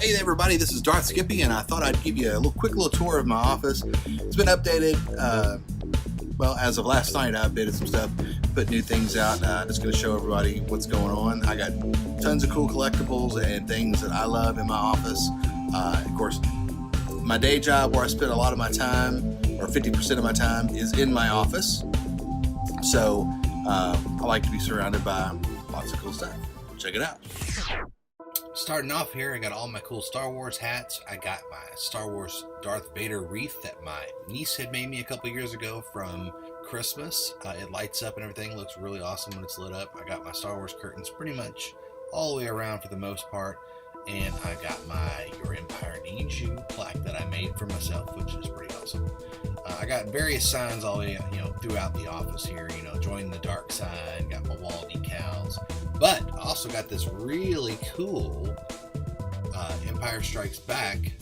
Hey there, everybody, this is Darth Skippy, and I thought I'd give you a quick little tour of my office. It's been updated. Well, as of last night, I updated some stuff, put new things out. Just going to show everybody what's going on. I got tons of cool collectibles and things that I love in my office. Of course, my day job, where I spend a lot of my time, or 50% of my time, is in my office. So I like to be surrounded by lots of cool stuff. Check it out. Starting off here, I got all my cool Star Wars hats. I got my Star Wars Darth Vader wreath that my niece had made me a couple years ago from Christmas. It lights up and everything, looks really awesome when it's lit up. I got my Star Wars curtains pretty much all the way around for the most part. And I got my Your Empire Needs You plaque that I made for myself, which is pretty awesome. I got various signs all the way, throughout the office here, join the dark side, got my wall decals. But I also got this really cool Empire Strikes Back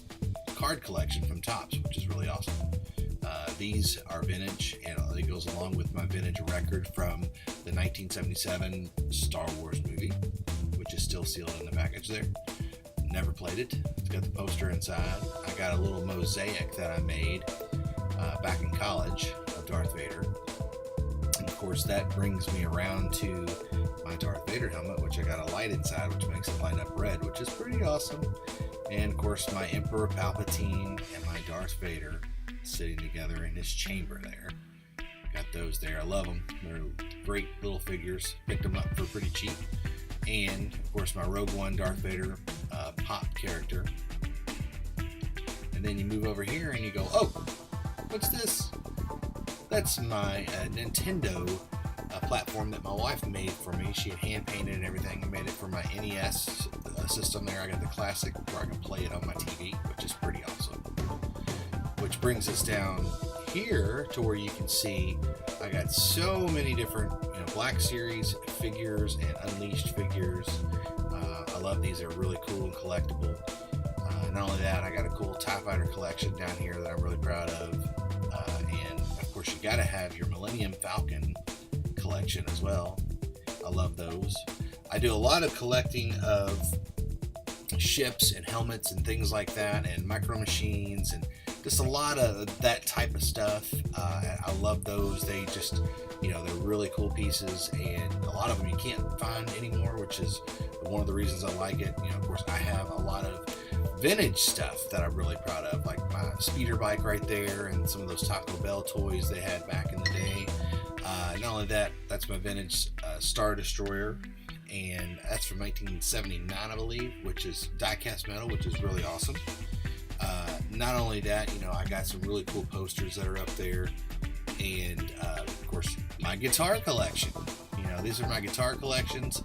card collection from Topps, which is really awesome. These are vintage, and it goes along with my vintage record from the 1977 Star Wars movie, which is still sealed in the package there. Never played it. It's got the poster inside. I got a little mosaic that I made back in college of Darth Vader. And of course, that brings me around to my Darth Vader helmet, which I got a light inside, which makes it light up red, which is pretty awesome. And of course, my Emperor Palpatine and my Darth Vader sitting together in his chamber there. Got those there. I love them. They're great little figures. Picked them up for pretty cheap. And of course, my Rogue One Darth Vader pop character. And then you move over here and you go, oh, what's this? That's my Nintendo platform that my wife made for me. She had hand painted and everything and made it for my NES system there. I got the classic where I can play it on my TV, which is pretty awesome. Which brings us down here to where you can see I got so many different Black Series figures and Unleashed figures. I love these. They're really cool and collectible. Not only that, I got a cool TIE Fighter collection down here that I'm really proud of. And of course, you got to have your Millennium Falcon collection as well. I love those. I do a lot of collecting of ships and helmets and things like that, and micro machines, and just a lot of that type of stuff. I love those. They just, they're really cool pieces, and a lot of them you can't find anymore, which is one of the reasons I like it. Of course, I have a lot of vintage stuff that I'm really proud of, like my speeder bike right there, and some of those Taco Bell toys they had back in the day. Not only that, that's my vintage Star Destroyer, and that's from 1979, I believe, which is die-cast metal, which is really awesome. Not only that, I got some really cool posters that are up there, and of course, my guitar collection. These are my guitar collections.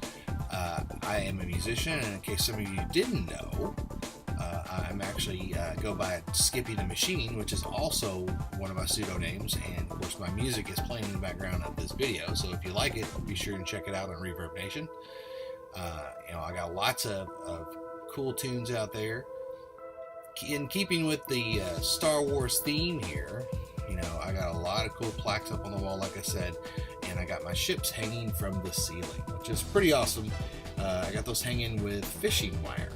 I am a musician, and in case some of you didn't know, I'm actually go by Skippy the Machine, which is also one of my pseudonames, and of course my music is playing in the background of this video, so if you like it, be sure and check it out on Reverb Nation. I got lots of cool tunes out there. In keeping with the Star Wars theme here, I got a lot of cool plaques up on the wall, like I said, and I got my ships hanging from the ceiling, which is pretty awesome. I got those hanging with fishing wire.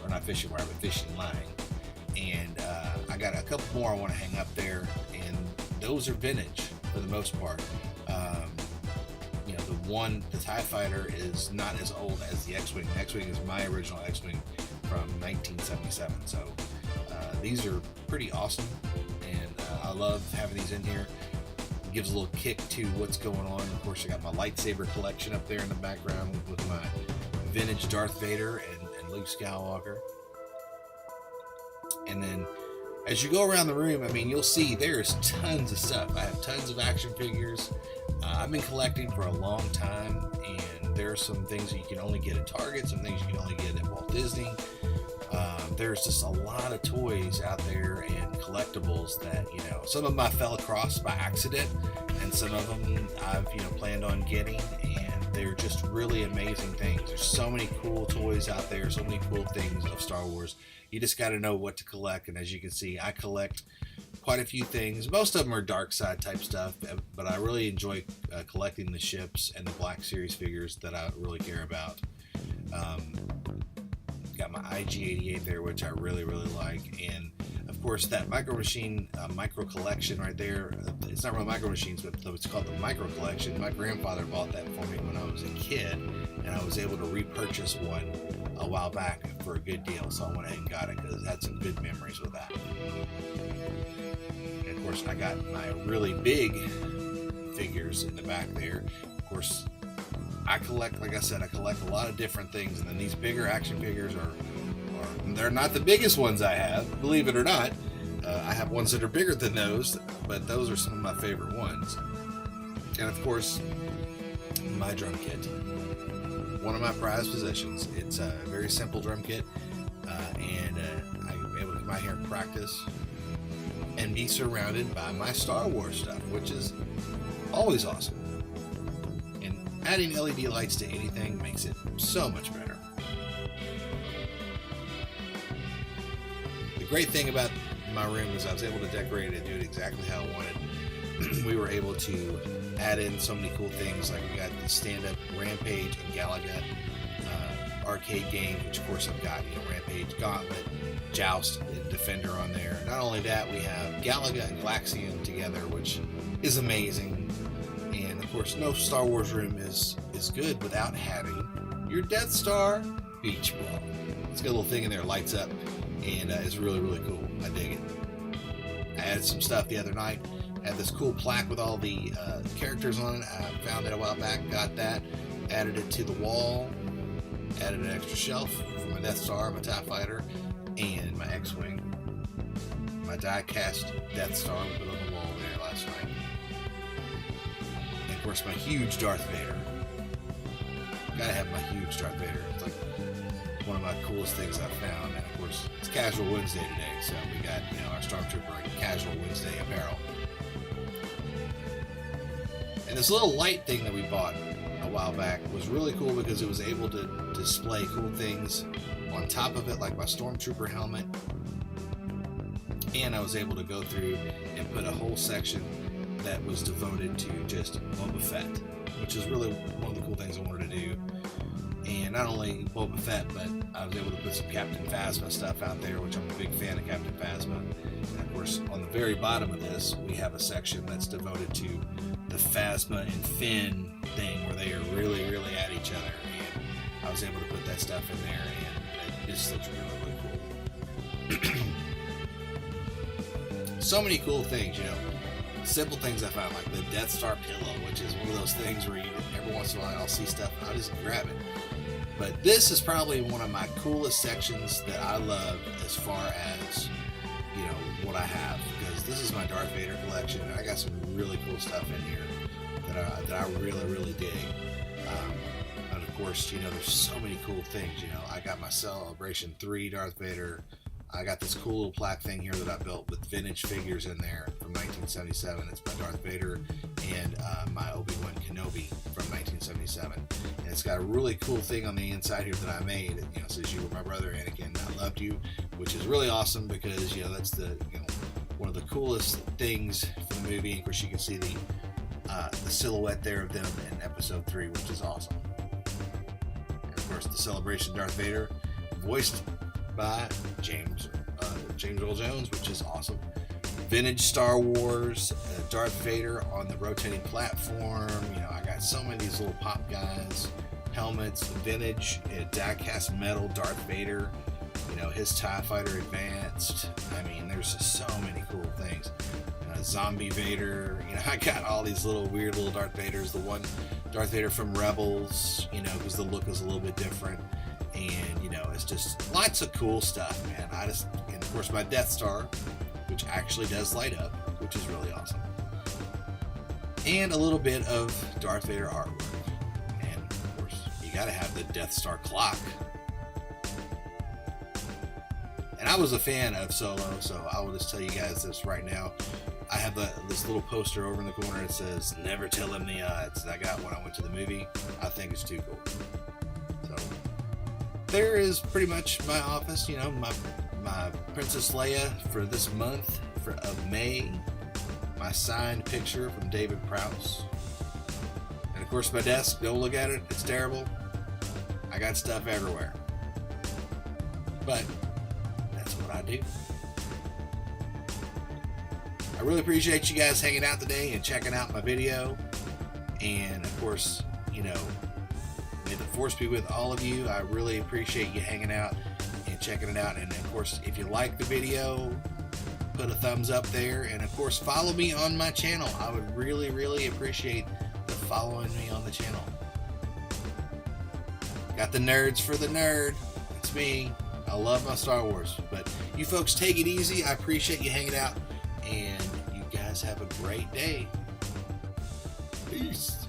Or not fishing wire, but fishing line. And I got a couple more I want to hang up there, and those are vintage for the most part. The TIE Fighter is not as old as the X-Wing. The X-Wing is my original X-Wing from 1977. So these are pretty awesome, and I love having these in here. It gives a little kick to what's going on. Of course, I got my lightsaber collection up there in the background with my vintage Darth Vader and Luke Skywalker. And then as you go around the room, you'll see there's tons of stuff. I have tons of action figures. I've been collecting for a long time, and there are some things that you can only get at Target, some things you can only get at Walt Disney. There's just a lot of toys out there and collectibles that, some of them I fell across by accident, and some of them I've, planned on getting, and they're just really amazing things. There's so many cool toys out there, so many cool things of Star Wars. You just got to know what to collect, and as you can see, I collect quite a few things. Most of them are dark side type stuff, but I really enjoy collecting the ships and the Black Series figures that I really care about. got my IG-88 there, which I really like, and of course that Micro Machine Micro Collection right there. It's not really Micro Machines, but it's called the Micro Collection. My grandfather bought that for me when I was a kid, and I was able to repurchase one a while back for a good deal, so I went ahead and got it because it had some good memories with that. And of course I got my really big figures in the back there. Of course I collect, like I said, I collect a lot of different things, and then these bigger action figures they're not the biggest ones I have, believe it or not. I have ones that are bigger than those, but those are some of my favorite ones. And of course, my drum kit, one of my prized possessions. It's a very simple drum kit, and I'm able to come out here and practice and be surrounded by my Star Wars stuff, which is always awesome. And adding LED lights to anything makes it so much better. The great thing about my room is I was able to decorate it and do it exactly how I wanted. We were able to add in so many cool things, like we got the stand-up Rampage and Galaga arcade game, which of course I've got, Rampage, Gauntlet, Joust, and Defender on there. Not only that, we have Galaga and Galaxian together, which is amazing. And of course, no Star Wars room is good without having your Death Star beach ball. It's got a little thing in there, lights up, and it's really cool. I dig it. I added some stuff the other night. I had this cool plaque with all the characters on it. I found it a while back, got that, added it to the wall, added an extra shelf for my Death Star, my TIE Fighter, and my X-Wing. My die-cast Death Star we put on the wall there last night. And of course my huge Darth Vader. Gotta have my huge Darth Vader. It's like one of my coolest things I've found. And of course it's Casual Wednesday today, so we got our Stormtrooper Casual Wednesday apparel. And this little light thing that we bought a while back was really cool because it was able to display cool things on top of it, like my Stormtrooper helmet. And I was able to go through and put a whole section that was devoted to just Boba Fett, which is really one of the cool things I wanted to do. And not only Boba Fett, but I was able to put some Captain Phasma stuff out there, which I'm a big fan of Captain Phasma. And of course, on the very bottom of this, we have a section that's devoted to the Phasma and Finn thing, where they are really at each other. And I was able to put that stuff in there, and it just looks really cool. So many cool things, simple things I found, like the Death Star pillow, which is one of those things where every once in a while I'll see stuff and I'll just grab it. But this is probably one of my coolest sections that I love as far as, what I have, because this is my Darth Vader collection, and I got some really cool stuff in here that I really dig. And of course, there's so many cool things. I got my Celebration 3 Darth Vader. I got this cool little plaque thing here that I built with vintage figures in there from 1977. It's my Darth Vader and my Obi-Wan Kenobi from 1977. And it's got a really cool thing on the inside here that I made. It says, "You were my brother, Anakin. I loved you," which is really awesome because, that's the, one of the coolest things from the movie. And of course, you can see the silhouette there of them in Episode 3, which is awesome. And of course, the Celebration Darth Vader, voiced by James Earl Jones, which is awesome. Vintage Star Wars Darth Vader on the rotating platform. I got so many of these little pop guys, helmets, vintage die-cast metal Darth Vader. His TIE Fighter Advanced. There's just so many cool things. Zombie Vader. I got all these little weird Darth Vaders. The one Darth Vader from Rebels, because the look is a little bit different. And, it's just lots of cool stuff, man. And of course my Death Star, which actually does light up, which is really awesome. And a little bit of Darth Vader artwork. And of course, you gotta have the Death Star clock. And I was a fan of Solo, so I will just tell you guys this right now. I have this little poster over in the corner that says, "Never tell him the odds," that I got when I went to the movie. I think it's too cool. So there is pretty much my office, my Princess Leia for this month of May, my signed picture from David Prowse, and of course my desk. Don't look at it, it's terrible. I got stuff everywhere. But that's what I do. I really appreciate you guys hanging out today and checking out my video. And of course, you know, may the force be with all of you. I really appreciate you hanging out and checking it out. And of course, if you like the video, put a thumbs up there. And of course, follow me on my channel. I would really, really appreciate the following me on the channel. Got the nerds for the nerd. It's me. I love my Star Wars. But you folks take it easy. I appreciate you hanging out. And you guys have a great day. Peace.